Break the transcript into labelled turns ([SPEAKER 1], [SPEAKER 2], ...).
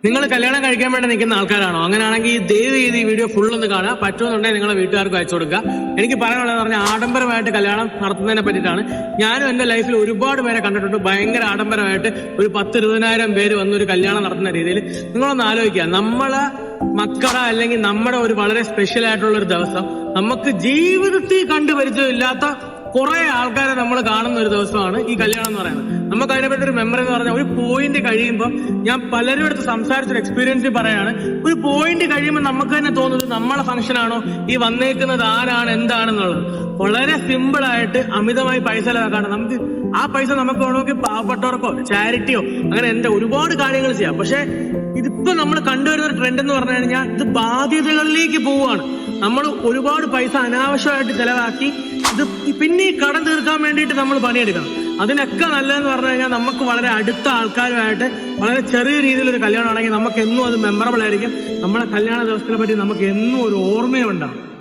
[SPEAKER 1] നിങ്ങൾ കല്യാണം കഴിക്കാൻ വേണ്ടി നിൽക്കുന്ന ആൾക്കാരാണോ? അങ്ങനെയാണെങ്കിൽ ദയവ് ചെയ്ത് ഈ വീഡിയോ ഫുൾ ഒന്ന് കാണുക. പറ്റുമെന്നുണ്ടെങ്കിൽ നിങ്ങളെ വീട്ടുകാർക്ക് അയച്ചു കൊടുക്കുക. എനിക്ക് പറയാനുള്ളതെന്ന് പറഞ്ഞാൽ ആഡംബരമായിട്ട് കല്യാണം നടത്തുന്നതിനെ പറ്റിയിട്ടാണ്. ഞാനും എന്റെ ലൈഫിൽ ഒരുപാട് പേരെ കണ്ടിട്ടുണ്ട്. ഭയങ്കര ആഡംബരമായിട്ട് ഒരു 10-20,000 പേര് വന്നൊരു കല്യാണം നടത്തുന്ന രീതിയിൽ. നിങ്ങളൊന്ന് ആലോചിക്കുക, നമ്മളെ മക്കളെ അല്ലെങ്കിൽ നമ്മുടെ ഒരു വളരെ സ്പെഷ്യൽ ആയിട്ടുള്ള ഒരു ദിവസം നമുക്ക് ജീവിതത്തിൽ കണ്ടുപരിചയമില്ലാത്ത കുറെ ആൾക്കാരെ നമ്മൾ കാണുന്ന ഒരു ദിവസമാണ് ഈ കല്യാണം എന്ന് പറയുന്നത്. നമുക്ക് അതിനെപ്പറ്റി ഒരു മെമ്മറി എന്ന് പറഞ്ഞാൽ ഒരു പോയിന്റ് കഴിയുമ്പോൾ, ഞാൻ പലരും അടുത്ത് സംസാരിച്ചൊരു എക്സ്പീരിയൻസ് പറയാണ്, ഒരു പോയിന്റ് കഴിയുമ്പോൾ നമുക്ക് തന്നെ തോന്നുന്നത് നമ്മളെ ഫംഗ്ഷൻ ആണോ, ഈ വന്നേക്കുന്നത് ആരാണ്, എന്താണെന്നുള്ളത്. വളരെ സിമ്പിൾ ആയിട്ട് അമിതമായി പൈസ ചെലവാക്കാണ്. നമുക്ക് ആ പൈസ നമുക്ക് വേണമെങ്കിൽ പാവപ്പെട്ടവർക്കോ ചാരിറ്റിയോ അങ്ങനെ ഒരുപാട് കാര്യങ്ങൾ ചെയ്യാം. പക്ഷെ ഇതിപ്പോ നമ്മൾ കണ്ടുവരുന്ന ഒരു ട്രെൻഡ് എന്ന് പറഞ്ഞു കഴിഞ്ഞാൽ ഇത് ബാധ്യതകളിലേക്ക് പോവുകയാണ്. നമ്മൾ ഒരുപാട് പൈസ അനാവശ്യമായിട്ട് ചെലവാക്കി ഇത് പിന്നെ ഈ കടം തീർക്കാൻ വേണ്ടിയിട്ട് നമ്മൾ പണിയെടുക്കണം. അതിനൊക്കെ നല്ലതെന്ന് പറഞ്ഞു കഴിഞ്ഞാൽ നമുക്ക് വളരെ അടുത്ത ആൾക്കാരുമായിട്ട് വളരെ ചെറിയ രീതിയിലൊരു കല്യാണം ആണെങ്കിൽ നമുക്ക് എന്നും അത് മെമ്മറബിൾ ആയിരിക്കും. നമ്മളെ കല്യാണ ദിവസത്തിനെ പറ്റി നമുക്ക് എന്നും ഒരു ഓർമ്മയുണ്ടാവും.